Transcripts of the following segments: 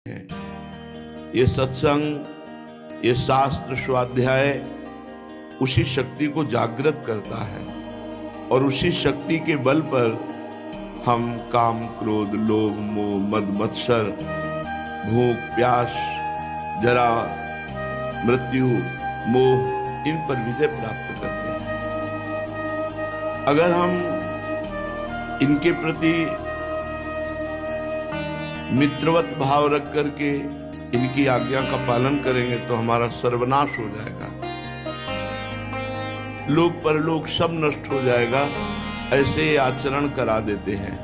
हैं। ये सत्संग, ये शास्त्र स्वाध्याय उसी शक्ति को जागृत करता है और उसी शक्ति के बल पर हम काम, क्रोध, लोभ, मोह, मद, मत्सर, भूख, प्यास, जरा, मृत्यु, मोह, इन पर विजय प्राप्त करते हैं। अगर हम इनके प्रति मित्रवत भाव रख करके इनकी आज्ञा का पालन करेंगे तो हमारा सर्वनाश हो जाएगा, लोक परलोक सब नष्ट हो जाएगा। ऐसे आचरण करा देते हैं।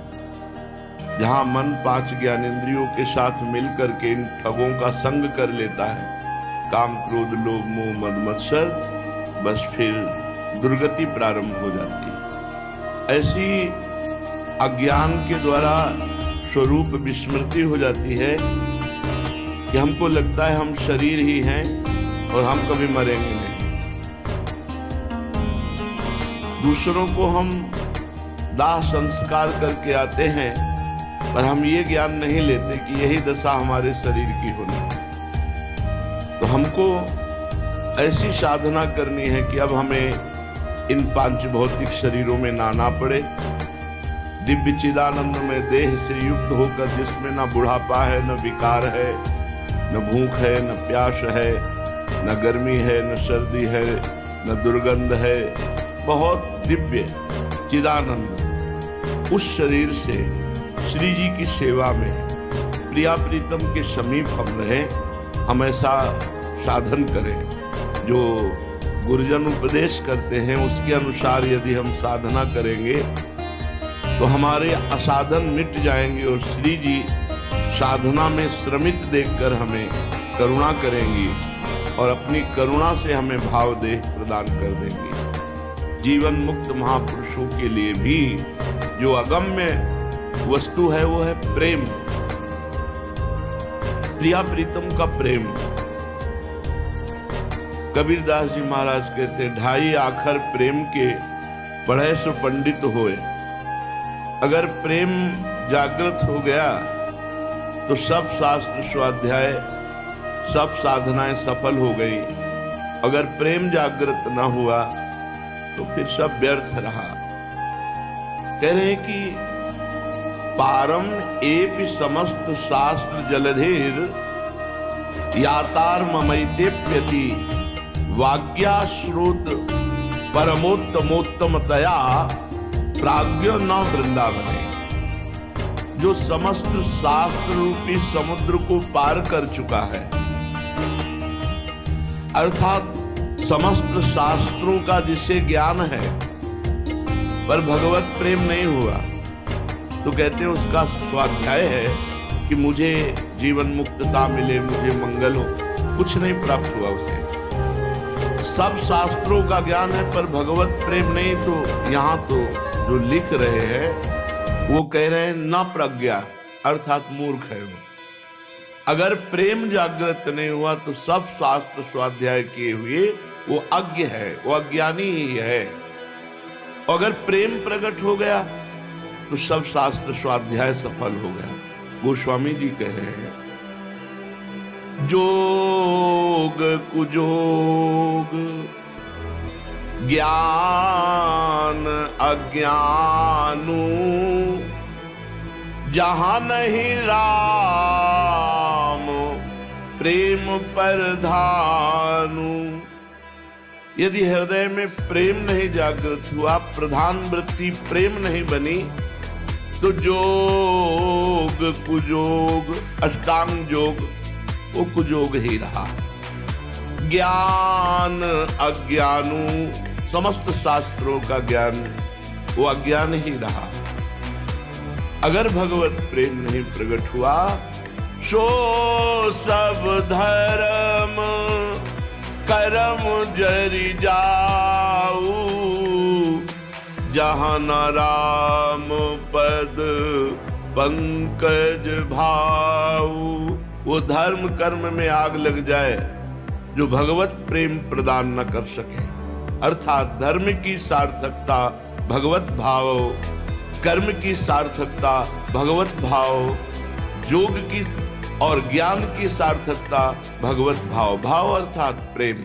जहां मन 5 ज्ञानेंद्रियों के साथ मिलकर के इन ठगों का संग कर लेता है, काम, क्रोध, लोभ, मोह, मद, मत्सर, बस फिर दुर्गति प्रारंभ हो जाती है। ऐसी अज्ञान के द्वारा स्वरूप विस्मृति हो जाती है कि हमको लगता है हम शरीर ही हैं और हम कभी मरेंगे नहीं। दूसरों को हम दाह संस्कार करके आते हैं, पर हम ये ज्ञान नहीं लेते कि यही दशा हमारे शरीर की होनी है। तो हमको ऐसी साधना करनी है कि अब हमें इन 5 भौतिक शरीरों में ना आना पड़े। दिव्य चिदानंद में देह से युक्त होकर, जिसमें न बुढ़ापा है, न विकार है, न भूख है, न प्यास है, न गर्मी है, न सर्दी है, न दुर्गंध है, बहुत दिव्य चिदानंद, उस शरीर से श्री जी की सेवा में प्रिया प्रीतम के समीप हम रहें। हम ऐसा साधन करें जो गुरुजन उपदेश करते हैं, उसके अनुसार यदि हम साधना करेंगे तो हमारे असाधन मिट जाएंगे और श्री जी साधना में श्रमित देखकर हमें करुणा करेंगी और अपनी करुणा से हमें भाव देह प्रदान कर देंगी। जीवन मुक्त महापुरुषों के लिए भी जो अगम्य वस्तु है वो है प्रेम, प्रिया प्रीतम का प्रेम। कबीरदास जी महाराज कहते हैं, 2.5 आखर प्रेम के पढ़े सो पंडित होए। अगर प्रेम जागृत हो गया तो सब शास्त्र स्वाध्याय, सब साधनाएं सफल हो गई। अगर प्रेम जागृत न हुआ तो फिर सब व्यर्थ रहा। कह रहे हैं कि पारम एपि समस्त शास्त्र जलधेर यातार ममैतेप्यति वाग्या श्रोत परमोत्तमोत्तमतया प्राज्ञो न वृंदावने। जो समस्त शास्त्र रूपी समुद्र को पार कर चुका है, अर्थात समस्त शास्त्रों का जिसे ज्ञान है पर भगवत प्रेम नहीं हुआ, तो कहते हैं उसका स्वाध्याय है कि मुझे जीवन मुक्तता मिले, मुझे मंगल हो, कुछ नहीं प्राप्त हुआ उसे। सब शास्त्रों का ज्ञान है पर भगवत प्रेम नहीं। तो यहाँ तो जो लिख रहे हैं वो कह रहे हैं न प्रज्ञा, अर्थात मूर्ख है वो। अगर प्रेम जागृत नहीं हुआ तो सब शास्त्र स्वाध्याय किए हुए वो अज्ञ है, वो अज्ञानी ही है। अगर प्रेम प्रकट हो गया तो सब शास्त्र स्वाध्याय सफल हो गया। गोस्वामी जी कह रहे हैं, जोग कुजोग ज्ञान अज्ञानू जहां नहीं राम प्रेम परधानु। यदि हृदय में प्रेम नहीं जागृत हुआ, प्रधान वृत्ति प्रेम नहीं बनी, तो जोग कुजोग, अष्टांग योग, वो कुजोग ही रहा। ज्ञान अज्ञानू, समस्त शास्त्रों का ज्ञान वो अज्ञान ही रहा। अगर भगवत प्रेम नहीं प्रकट हुआ सो सब धर्म कर्म जरि जाऊ, जहां न राम पद पंकज भाऊ। वो धर्म कर्म में आग लग जाए जो भगवत प्रेम प्रदान न कर सके। अर्थात धर्म की सार्थकता भगवत भाव, कर्म की सार्थकता भगवत भाव, योग की और ज्ञान की सार्थकता भगवत भाव, भाव अर्थात प्रेम।